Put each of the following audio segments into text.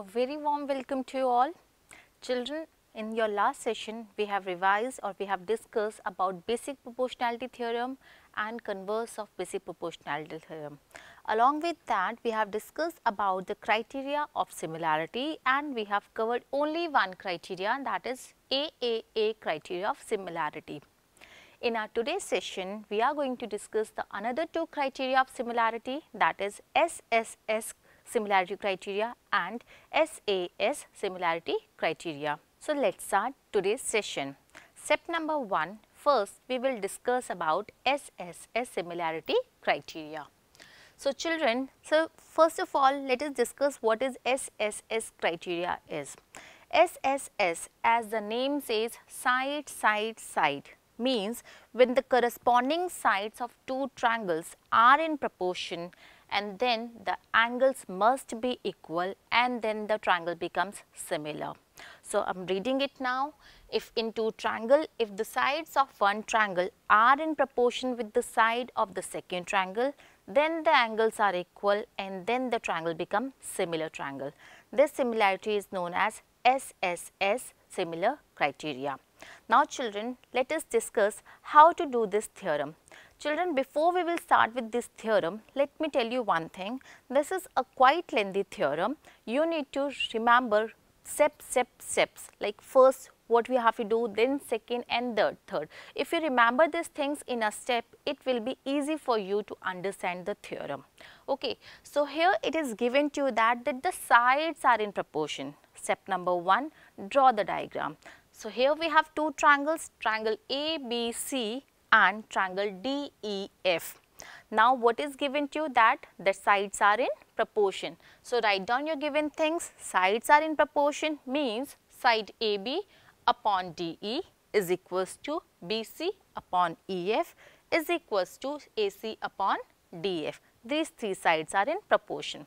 A very warm welcome to you all. Children, in your last session, we have revised or we have discussed about basic proportionality theorem and converse of basic proportionality theorem. Along with that, we have discussed about the criteria of similarity and we have covered only one criteria, that is AAA criteria of similarity. In our today's session, we are going to discuss the another two criteria of similarity, that is SSS similarity criteria and SAS similarity criteria. So, let us start today's session. Step number 1, first we will discuss about SSS similarity criteria. So, children, first of all let us discuss what is SSS criteria is. SSS, as the name says, side, side, side, means when the corresponding sides of two triangles are in proportion and then the angles must be equal and then the triangle becomes similar. So, I am reading it now. If in two triangle, if the sides of one triangle are in proportion with the side of the second triangle, then the angles are equal and then the triangle becomes similar triangle. This similarity is known as SSS similar criteria. Now children, let us discuss how to do this theorem. Children, before we will start with this theorem, let me tell you one thing. This is a quite lengthy theorem. You need to remember steps, like first what we have to do, then second and third. If you remember these things in a step, it will be easy for you to understand the theorem. Okay. So, here it is given to you that the sides are in proportion. Step number 1, draw the diagram. So, here we have two triangles, triangle ABC and triangle DEF. Now, what is given to you that the sides are in proportion. So, write down your given things. Sides are in proportion means side AB upon DE is equals to BC upon EF is equals to AC upon DF. These three sides are in proportion.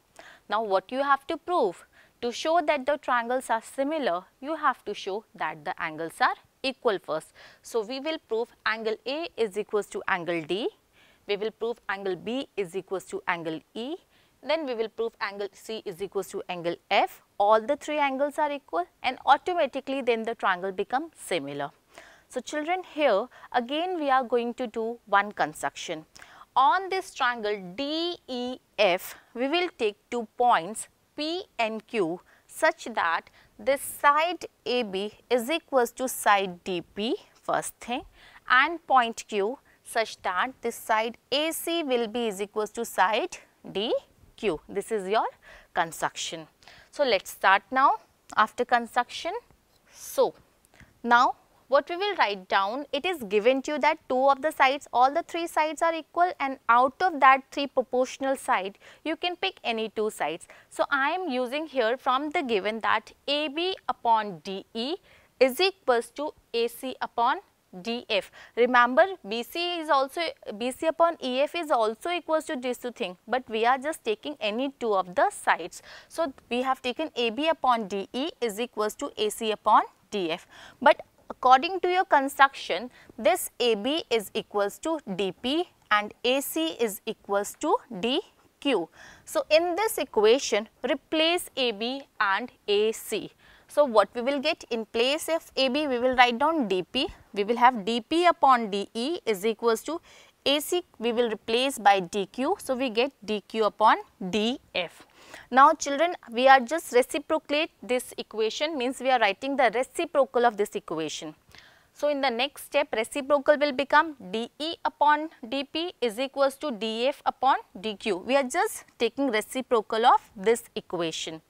Now, what you have to prove? To show that the triangles are similar, you have to show that the angles are equal first. So, we will prove angle A is equals to angle D, we will prove angle B is equals to angle E, then we will prove angle C is equals to angle F. All the three angles are equal and automatically then the triangle becomes similar. So, children, here again we are going to do one construction. On this triangle DEF, we will take 2 points P and Q such that this side AB is equals to side DP, first thing, and point Q such that this side AC will be is equals to side DQ. This is your construction. So, let us start now after construction. So, now what we will write down, it is given to you that two of the sides, all the three sides are equal and out of that three proportional side, you can pick any two sides. So, I am using here from the given that AB upon DE is equals to AC upon DF. Remember, BC upon EF is also equals to these two things, but we are just taking any two of the sides. So, we have taken AB upon DE is equals to AC upon DF, but according to your construction, this AB is equals to DP and AC is equals to DQ. So, in this equation, replace AB and AC. So, what we will get in place of AB, we will write down DP. We will have DP upon DE is equals to AC, we will replace by DQ. So, we get DQ upon DF. Now, children, we are just reciprocate this equation, means we are writing the reciprocal of this equation. So, in the next step, reciprocal will become DE upon DP is equals to DF upon DQ. We are just taking reciprocal of this equation.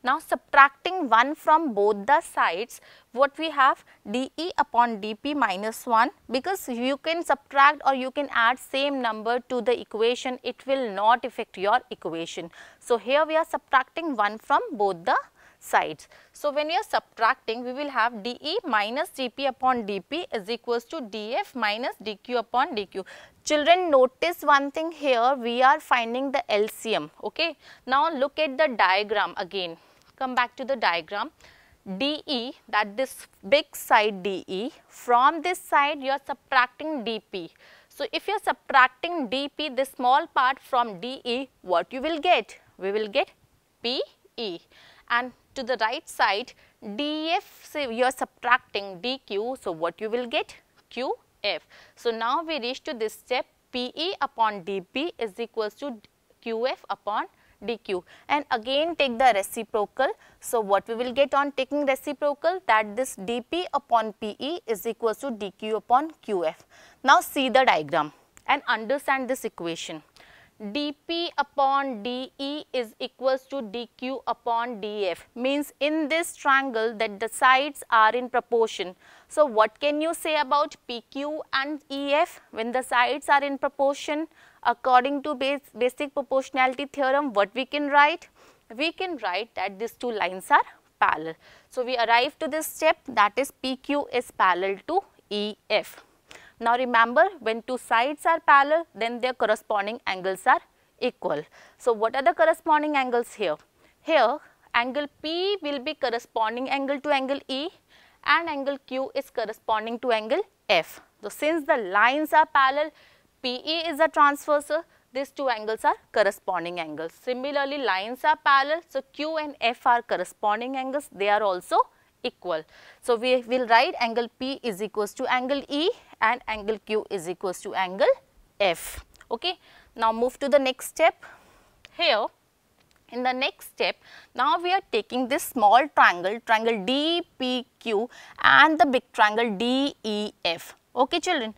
Now, subtracting 1 from both the sides, what we have DE upon DP minus 1, because you can subtract or you can add same number to the equation, it will not affect your equation. So, here we are subtracting 1 from both the sides. So, when you are subtracting, we will have DE minus DP upon DP is equals to DF minus DQ upon DQ. Children, notice one thing here, we are finding the LCM. Okay. Now, look at the diagram again. Come back to the diagram. DE, that this big side DE, from this side you are subtracting DP. So, if you are subtracting DP, this small part from DE, what you will get? We will get PE. and to the right side DF, say you are subtracting DQ, so what you will get? QF. So now we reach to this step, PE upon DP is equals to QF upon DQ, and again take the reciprocal. So what we will get on taking reciprocal, that this DP upon PE is equals to DQ upon QF. Now see the diagram and understand this equation. dP upon dE is equals to dQ upon dF, means in this triangle that the sides are in proportion. So what can you say about PQ and EF when the sides are in proportion? According to basic proportionality theorem, what we can write? We can write that these two lines are parallel. So we arrive to this step, that is PQ is parallel to EF. Now remember, when two sides are parallel, then their corresponding angles are equal. So what are the corresponding angles here? Here angle P will be corresponding angle to angle E, and angle Q is corresponding to angle F. So since the lines are parallel, PE is a transversal, these two angles are corresponding angles. Similarly, lines are parallel, so Q and F are corresponding angles, they are also equal. So we will write angle P is equals to angle E and angle Q is equals to angle F. Okay. Now move to the next step. Here in the next step, now we are taking this small triangle, triangle DPQ, and the big triangle DEF. Okay children,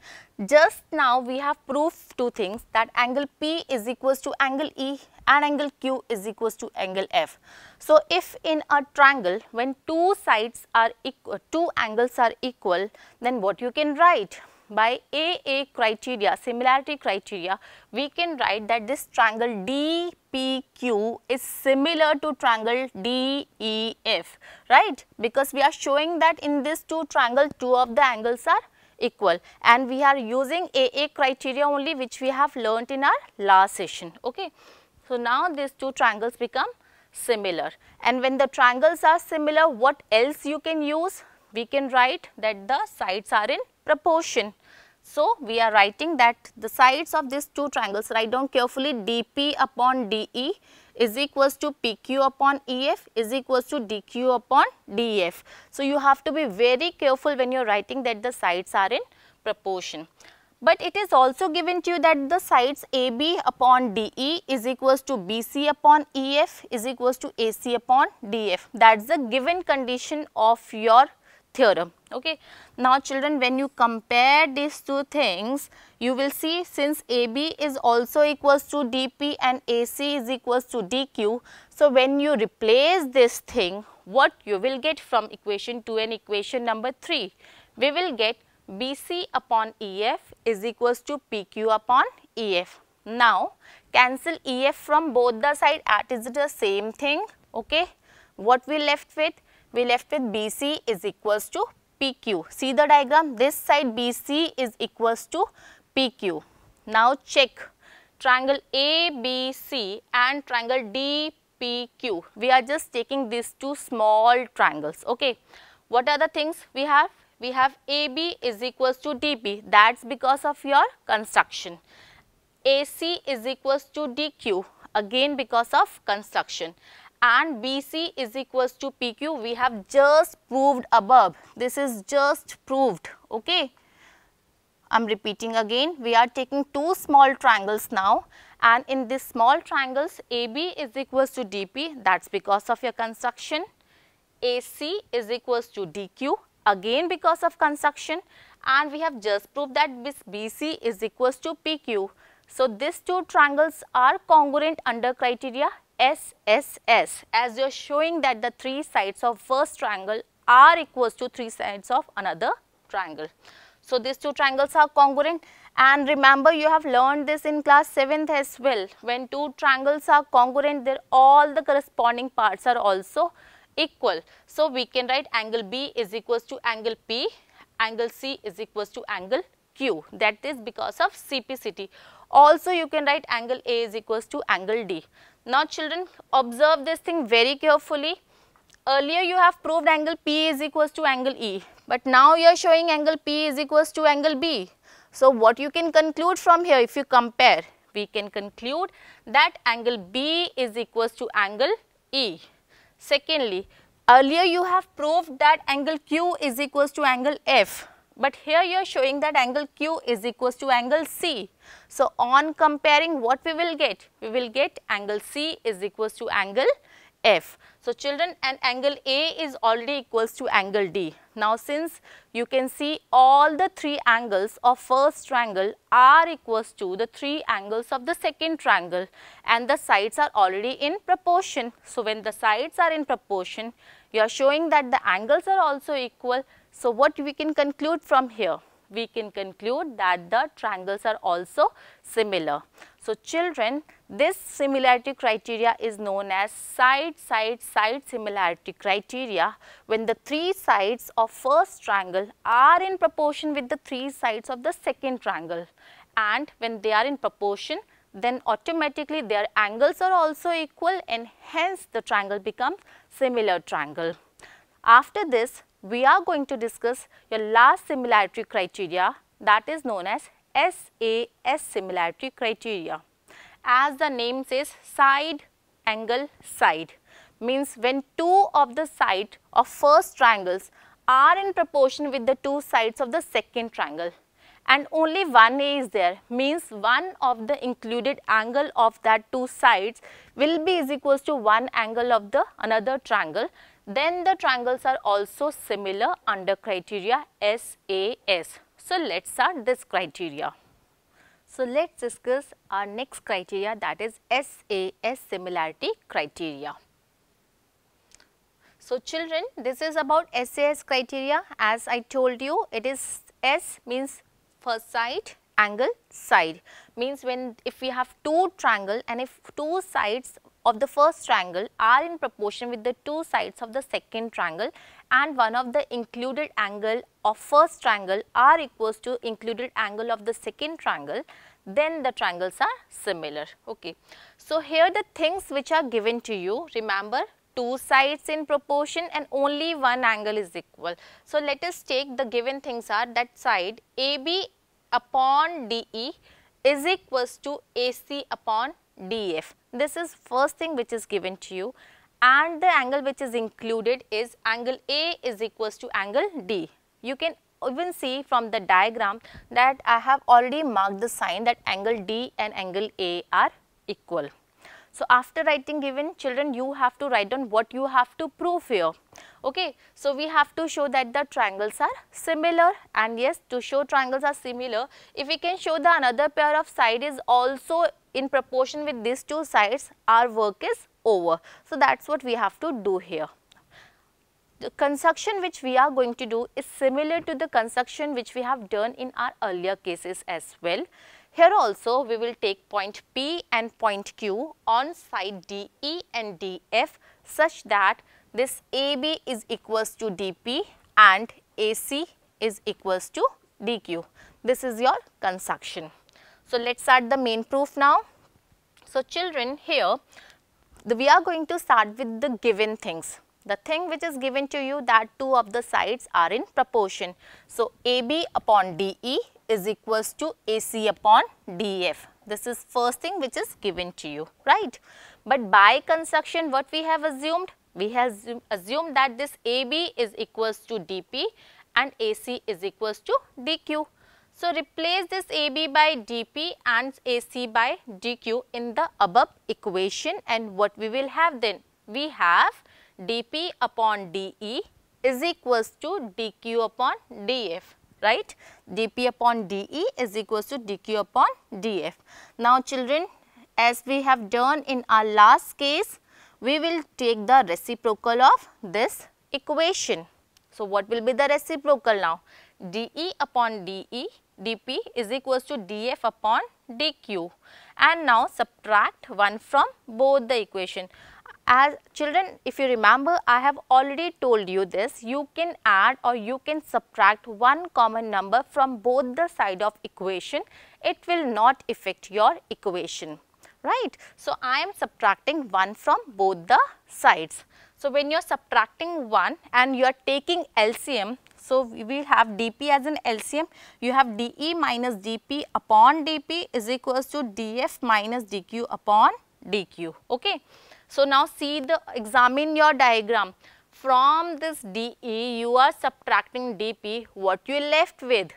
just now we have proved two things, that angle P is equals to angle E and angle Q is equals to angle F. So if in a triangle when two sides are equal, two angles are equal, then what you can write? By AA criteria, similarity criteria, we can write that this triangle DPQ is similar to triangle DEF, right? Because we are showing that in this two triangles, two of the angles are equal, and we are using AA criteria only, which we have learnt in our last session. Okay. So now these two triangles become similar, and when the triangles are similar, what else you can use? We can write that the sides are in proportion. So we are writing that the sides of these two triangles, write down carefully, DP upon DE is equals to PQ upon EF is equals to DQ upon DF. So you have to be very careful when you are writing that the sides are in proportion. But it is also given to you that the sides AB upon DE is equals to BC upon EF is equals to AC upon DF. That is the given condition of your theorem. Okay. Now children, when you compare these two things, you will see since AB is also equals to DP and AC is equals to DQ. So when you replace this thing, what you will get from equation 2 and equation number 3? We will get BC upon EF is equals to PQ upon EF. Now cancel EF from both the side, as it is the same thing. Okay. What we left with? We left with BC is equals to PQ. See the diagram, this side BC is equals to PQ. Now check triangle ABC and triangle DPQ. We are just taking these two small triangles. Okay. What are the things we have? We have AB is equals to DP, that's because of your construction. AC is equals to DQ, again because of construction. And BC is equals to PQ, we have just proved above. This is just proved. Okay. I am repeating again, we are taking two small triangles now, and in these small triangles AB is equals to DP, that is because of your construction. AC is equals to DQ, again because of construction, and we have just proved that this BC is equals to PQ. So these two triangles are congruent under criteria SSS, as you are showing that the three sides of first triangle are equals to three sides of another triangle. So these two triangles are congruent, and remember you have learned this in class 7th as well. When two triangles are congruent, there all the corresponding parts are also equal. So we can write angle B is equals to angle P, angle C is equals to angle Q, that is because of CPCT. Also you can write angle A is equals to angle D. Now children, observe this thing very carefully. Earlier you have proved angle P is equals to angle E, but now you are showing angle P is equals to angle B. So what you can conclude from here, if you compare, we can conclude that angle B is equals to angle E. Secondly, earlier you have proved that angle Q is equals to angle F, but here you are showing that angle Q is equals to angle C. So, on comparing, what we will get? We will get angle C is equals to angle F. So, children, and angle A is already equals to angle D. Now, since you can see all the three angles of first triangle are equals to the three angles of the second triangle, and the sides are already in proportion. So, when the sides are in proportion, you are showing that the angles are also equal. So, what we can conclude from here? We can conclude that the triangles are also similar. So, children, this similarity criteria is known as side similarity criteria, when the three sides of first triangle are in proportion with the three sides of the second triangle, and when they are in proportion, then automatically their angles are also equal, and hence the triangle becomes similar triangle. After this, we are going to discuss your last similarity criteria, that is known as SAS similarity criteria. As the name says, side angle side, means when two of the sides of first triangles are in proportion with the two sides of the second triangle, and only one A is there, means one of the included angle of that two sides will be is equals to one angle of the another triangle, then the triangles are also similar under criteria SAS. So, let us start this criteria. So, let us discuss our next criteria, that is SAS similarity criteria. So, children, this is about SAS criteria. As I told you, it is S means first side, angle side, means when if we have two triangle and if two sides of the first triangle are in proportion with the two sides of the second triangle, and one of the included angle of first triangle are equals to included angle of the second triangle, then the triangles are similar. Okay. So, here the things which are given to you, remember, two sides in proportion and only one angle is equal. So, let us take the given things are that side AB upon DE is equals to AC upon DF. This is first thing which is given to you, and the angle which is included is angle A is equals to angle D. You can even see from the diagram that I have already marked the sign that angle D and angle A are equal. So, after writing given, children, you have to write down what you have to prove here. Okay. So, we have to show that the triangles are similar, and yes, to show triangles are similar, if we can show the another pair of side is also in proportion with these two sides, our work is over. So, that is what we have to do here. The construction which we are going to do is similar to the construction which we have done in our earlier cases as well. Here also we will take point P and point Q on side DE and DF such that this AB is equals to DP and AC is equals to DQ. This is your construction. So, let us start the main proof now. So, children, here we are going to start with the given things. The thing which is given to you, that two of the sides are in proportion. So, AB upon DE is equals to AC upon DF. This is first thing which is given to you, right? But by construction, what we have assumed? We have assumed that this AB is equals to DP and AC is equals to DQ. So, replace this AB by DP and AC by DQ in the above equation, and what we will have then? We have DP upon DE is equals to DQ upon DF, right? DP upon DE is equals to DQ upon DF. Now, children, as we have done in our last case, we will take the reciprocal of this equation. So, what will be the reciprocal now? DE upon DE, DP is equals to DF upon DQ, and now subtract 1 from both the equation. As children, if you remember, I have already told you this, you can add or you can subtract one common number from both the side of equation, it will not affect your equation, right. So, I am subtracting 1 from both the sides. So, when you are subtracting 1 and you are taking LCM, so we will have DP as an LCM, you have DE minus DP upon DP is equals to DF minus DQ upon DQ, okay. So now examine your diagram. From this DE, you are subtracting DP. What you left with?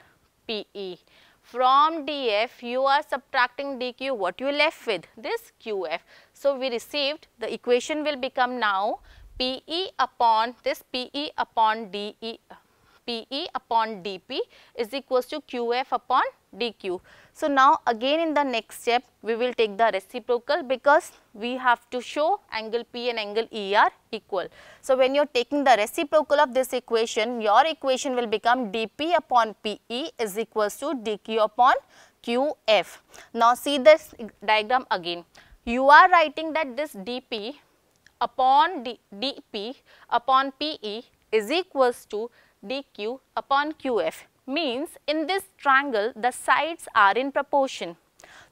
PE. From DF, you are subtracting DQ. What you left with? This QF. So we received, the equation will become now PE upon this PE upon DE. PE upon DP is equals to QF upon DQ. So now again in the next step we will take the reciprocal, because we have to show angle P and angle E are equal. So when you are taking the reciprocal of this equation, your equation will become DP upon PE is equals to DQ upon QF. Now see this diagram again. You are writing that this DP upon DP upon PE is equals to DQ upon QF, means in this triangle the sides are in proportion.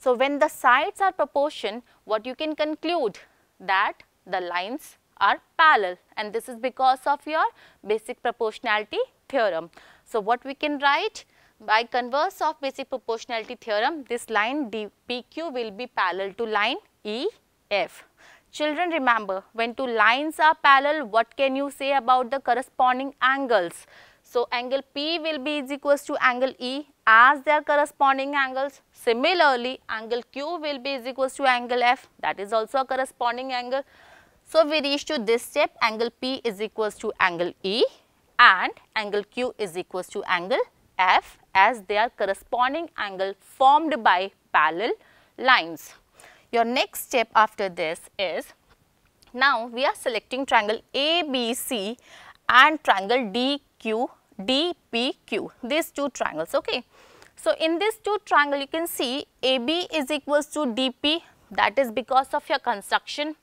So when the sides are proportion, what you can conclude? That the lines are parallel, and this is because of your basic proportionality theorem. So what we can write? By converse of basic proportionality theorem, this line PQ will be parallel to line EF. Children, remember, when two lines are parallel, what can you say about the corresponding angles? So angle P will be is equals to angle E as their corresponding angles. Similarly, angle Q will be is equals to angle F, that is also a corresponding angle. So we reach to this step, angle P is equals to angle E and angle Q is equals to angle F as their corresponding angle formed by parallel lines. Your next step after this is, now we are selecting triangle ABC and triangle DPQ, these two triangles, okay. So in this two triangle you can see AB is equals to DP, that is because of your construction.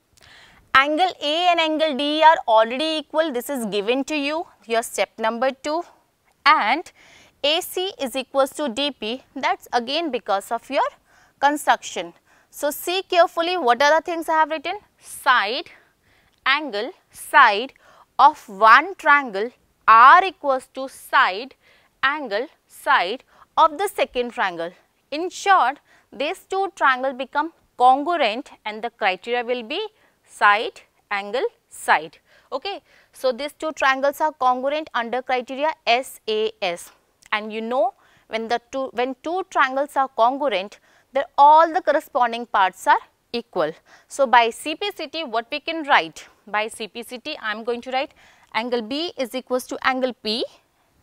Angle A and angle D are already equal, this is given to you, your step number 2, and AC is equals to DP, that's again because of your construction. So see carefully what are the things I have written. Side, angle, side of one triangle are equals to side, angle, side of the second triangle. In short, these two triangles become congruent and the criteria will be side, angle, side. Okay. So these two triangles are congruent under criteria SAS, and you know when two triangles are congruent, then all the corresponding parts are equal. So by CPCT, what we can write? By CPCT, I am going to write angle B is equals to angle P,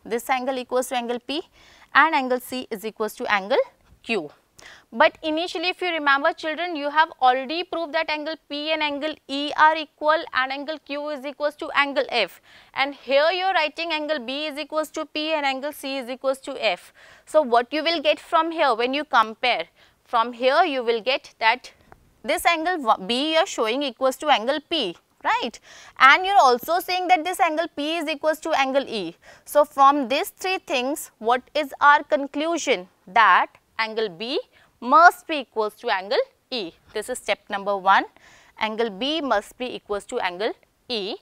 this angle equals to angle P, and angle C is equals to angle Q. But initially, if you remember children, you have already proved that angle P and angle E are equal and angle Q is equals to angle F, and here you are writing angle B is equals to P and angle C is equals to F. So what you will get from here when you compare? From here you will get that this angle B you are showing equals to angle P, right, and you are also saying that this angle P is equals to angle E. So from these three things, what is our conclusion? That angle B must be equals to angle E. This is step number 1. Angle B must be equals to angle E.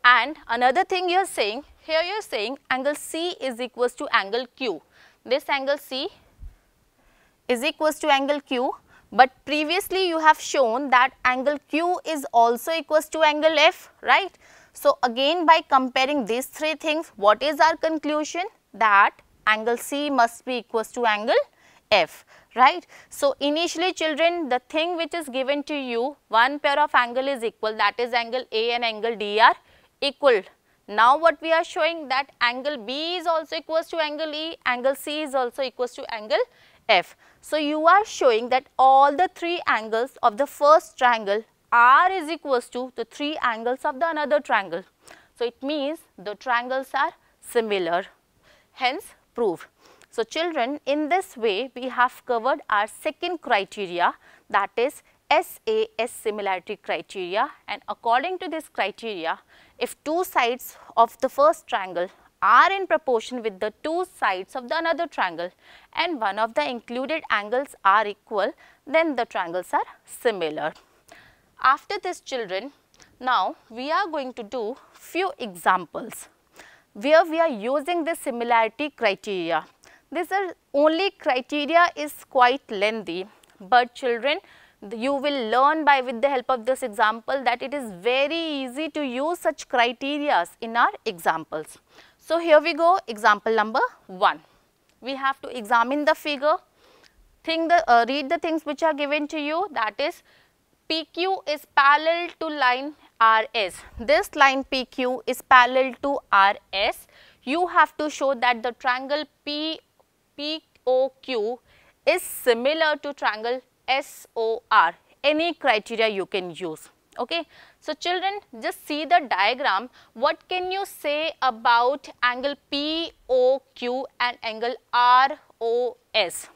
And another thing you are saying, here you are saying angle C is equals to angle Q. This angle C is equals to angle Q, but previously you have shown that angle Q is also equals to angle F, right. So again by comparing these three things, what is our conclusion? That angle C must be equals to angle F, right. So initially children, the thing which is given to you, one pair of angle is equal, that is angle A and angle D are equal. Now what we are showing, that angle B is also equals to angle E, angle C is also equals to angle F. So you are showing that all the three angles of the first triangle are is equals to the three angles of the another triangle. So it means the triangles are similar, hence proved. So children, in this way we have covered our second criteria, that is SAS similarity criteria, and according to this criteria, if two sides of the first triangle are in proportion with the two sides of the another triangle and one of the included angles are equal, then the triangles are similar. After this children, now we are going to do few examples where we are using this similarity criteria. This only criteria is quite lengthy, but children, You will learn with the help of this example that it is very easy to use such criteria in our examples. So, here we go, example number 1. We have to examine the figure, read the things which are given to you, that is PQ is parallel to line RS. This line PQ is parallel to RS. You have to show that the triangle POQ is similar to triangle SOR. Any criteria you can use. Okay. So, children, just see the diagram. What can you say about angle POQ and angle ROS?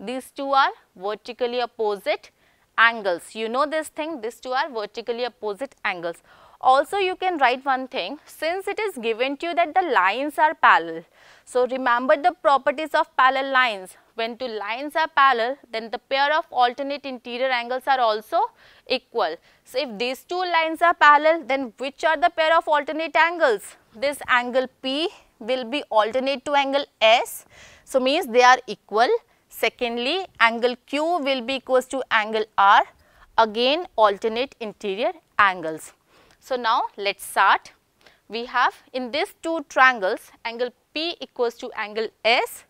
These two are vertically opposite angles. You know this thing, these two are vertically opposite angles. Also, you can write one thing, since it is given to you that the lines are parallel. So, remember the properties of parallel lines. When two lines are parallel, then the pair of alternate interior angles are also equal. So, if these two lines are parallel, then which are the pair of alternate angles? This angle P will be alternate to angle S. So, means they are equal. Secondly, angle Q will be equals to angle R, again alternate interior angles. So, now let us start. We have in these two triangles, angle P equals to angle S,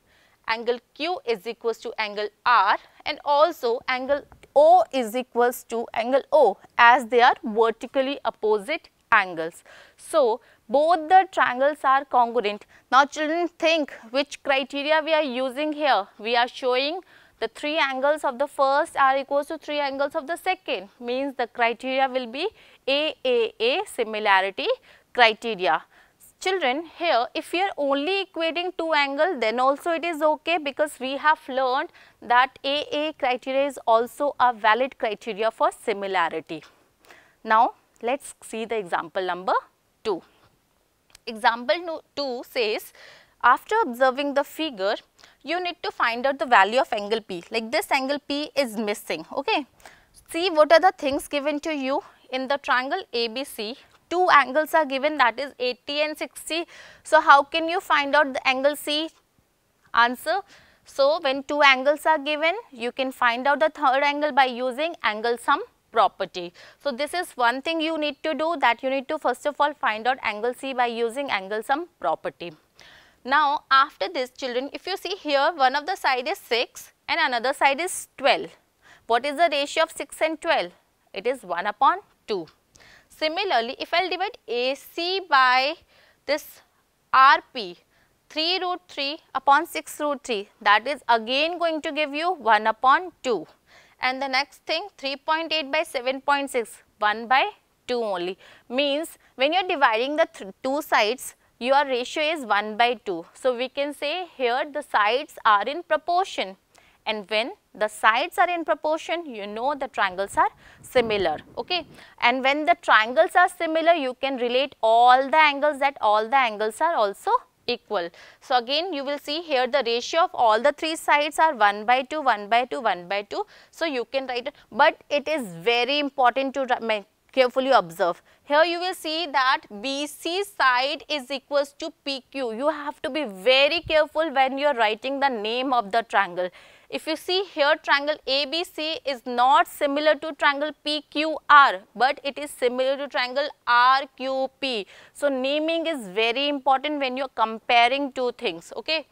angle Q is equals to angle R, and also angle O is equals to angle O, as they are vertically opposite angles. So, both the triangles are congruent. Now, children, think which criteria we are using here. We are showing the 3 angles of the first are equals to 3 angles of the second, means the criteria will be AAA, similarity criteria. Children, here if we are only equating 2 angles, then also it is okay, because we have learned that AA criteria is also a valid criteria for similarity. Now, let us see the example number 2. Example 2 says, after observing the figure, you need to find out the value of angle P. Like this angle P is missing. Okay. See what are the things given to you in the triangle ABC. 2 angles are given, that is 80 and 60. So, how can you find out the angle C? Answer. So, when 2 angles are given, you can find out the third angle by using angle sum property. So, this is one thing you need to do, that you need to first of all find out angle C by using angle sum property. Now, after this, children, if you see here, one of the side is 6 and another side is 12. What is the ratio of 6 and 12? It is 1/2. Similarly, if I will divide AC by this RP, 3√3 upon 6√3, that is again going to give you 1/2. And the next thing, 3.8 by 7.6, 1/2 only. Means when you are dividing the 2 sides, your ratio is 1/2. So, we can say here the sides are in proportion, and when the sides are in proportion, you know the triangles are similar. Okay. And when the triangles are similar, you can relate all the angles, that all the angles are also equal. So, again you will see here the ratio of all the 3 sides are 1/2, 1/2, 1/2. So, you can write it, but it is very important to carefully observe. Here you will see that BC side is equals to PQ. You have to be very careful when you are writing the name of the triangle. If you see here, triangle ABC is not similar to triangle PQR, but it is similar to triangle RQP. So, naming is very important when you are comparing 2 things. Okay.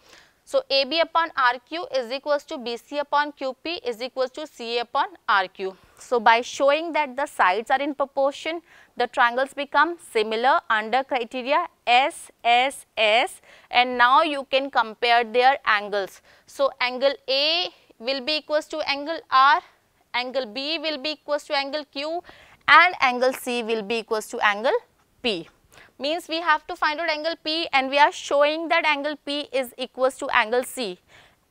So, AB upon RQ is equals to BC upon QP is equals to CA upon RQ. So, by showing that the sides are in proportion, the triangles become similar under criteria SSS, and now you can compare their angles. So, angle A will be equals to angle R, angle B will be equals to angle Q, and angle C will be equals to angle P. Means we have to find out angle P, and we are showing that angle P is equals to angle C,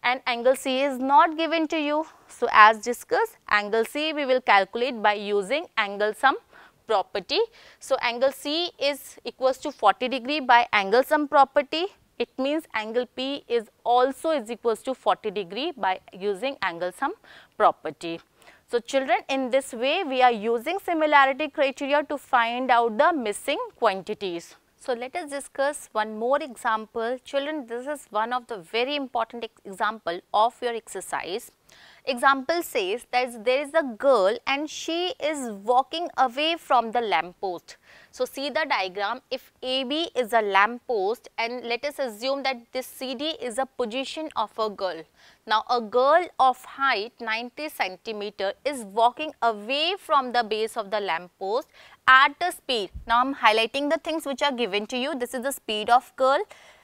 and angle C is not given to you. So, as discussed, angle C we will calculate by using angle sum property. So, angle C is equals to 40 degree by angle sum property. It means angle P is also is equals to 40 degree by using angle sum property. So, children, in this way we are using similarity criteria to find out the missing quantities. So, let us discuss one more example. Children, this is one of the very important example of your exercise. Example says that there is a girl and she is walking away from the lamppost. So see the diagram. If AB is a lamppost and let us assume that this CD is a position of a girl. Now a girl of height 90 centimeter is walking away from the base of the lamppost at a speed. Now I am highlighting the things which are given to you. This is the speed of girl,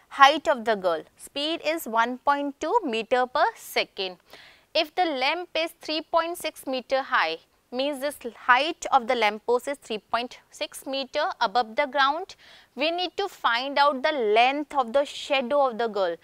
height of the girl. Speed is 1.2 meter per second. If the lamp is 3.6 meter high, means this height of the lamp post is 3.6 meter above the ground, we need to find out the length of the shadow of the girl.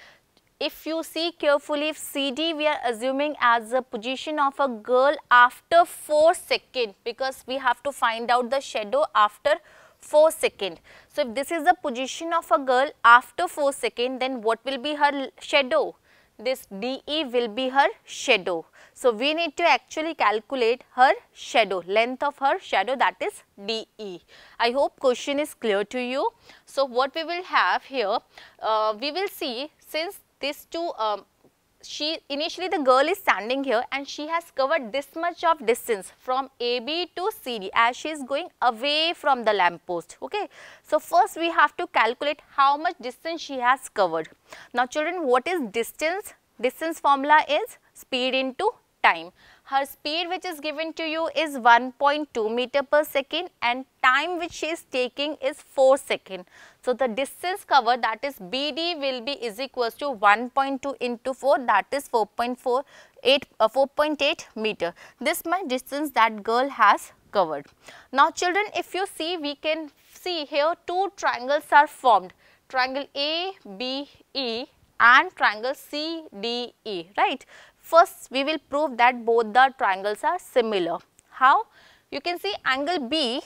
If you see carefully, if CD we are assuming as a position of a girl after 4 seconds, because we have to find out the shadow after 4 seconds. So if this is the position of a girl after 4 seconds, then what will be her shadow? This DE will be her shadow. So we need to actually calculate her shadow, length of her shadow, that is DE. I hope question is clear to you. So what we will have here, we will see, since these two, initially the girl is standing here and she has covered this much of distance from AB to CD as she is going away from the lamppost. Okay. So first we have to calculate how much distance she has covered. Now children, what is distance? Distance formula is speed into time. Her speed which is given to you is 1.2 meter per second and time which she is taking is 4 seconds. So the distance covered, that is BD, will be is equals to 1.2 into 4, that is 4.8 meter. This much distance that girl has covered. Now children, if you see, we can see here two triangles are formed, triangle ABE and triangle CDE, right. First we will prove that both the triangles are similar. How? You can see angle B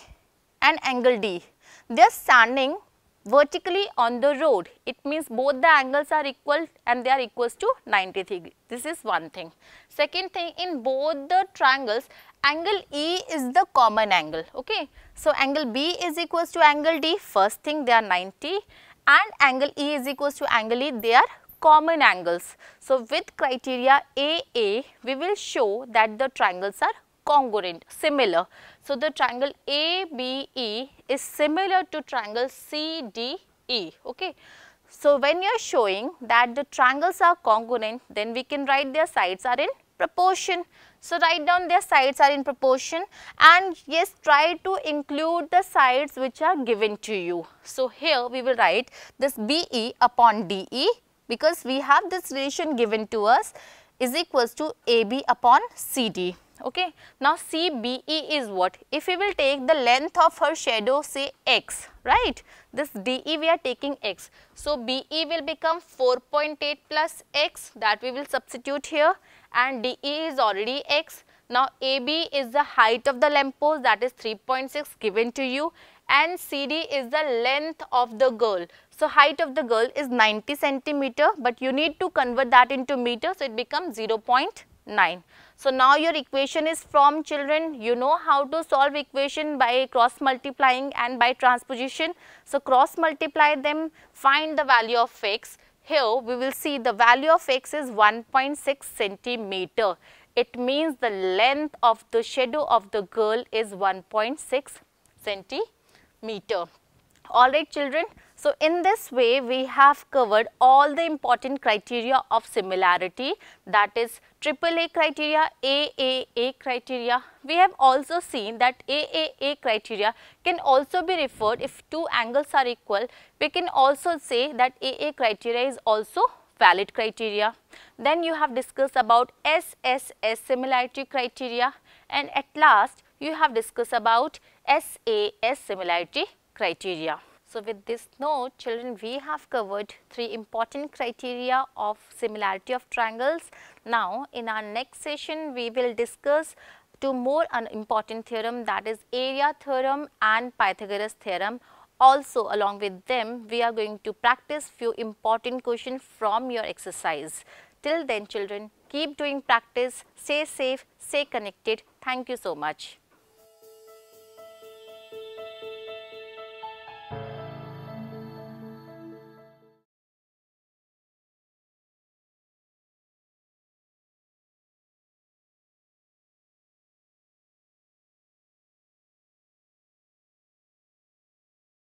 and angle D, they are standing vertically on the road. It means both the angles are equal and they are equals to 90 degrees. This is one thing. Second thing, in both the triangles, angle E is the common angle. Okay. So angle B is equals to angle D. First thing, they are 90, and angle E is equals to angle E, they are common angles. So with criteria AA, we will show that the triangles are congruent, similar. So the triangle ABE is similar to triangle CDE. Okay. So when you are showing that the triangles are congruent, then we can write their sides are in proportion. So write down their sides are in proportion, and yes, try to include the sides which are given to you. So here we will write this BE upon DE, because we have this relation given to us, is equals to AB upon CD. Okay. Now CBE is what? If we will take the length of her shadow, say x, right, this DE we are taking x. So BE will become 4.8 plus x, that we will substitute here, and DE is already x. Now AB is the height of the lamppost, that is 3.6 given to you, and CD is the length of the girl. So height of the girl is 90 centimeter, but you need to convert that into meter, so it becomes 0.9. So now your equation is from, children, you know how to solve equation by cross multiplying and by transposition. So cross multiply them, find the value of x. Here we will see the value of x is 1.6 centimeter. It means the length of the shadow of the girl is 1.6 centimeter. Alright children, so in this way we have covered all the important criteria of similarity, that is AAA criteria, AAA criteria. We have also seen that AAA criteria can also be referred if two angles are equal. We can also say that AA criteria is also valid criteria. Then you have discussed about SSS similarity criteria, and at last you have discussed about SAS similarity criteria. So with this note, children, we have covered 3 important criteria of similarity of triangles. Now in our next session we will discuss 2 more important theorem, that is area theorem and Pythagoras theorem. Also along with them we are going to practice few important questions from your exercise. Till then children, keep doing practice, stay safe, stay connected. Thank you so much.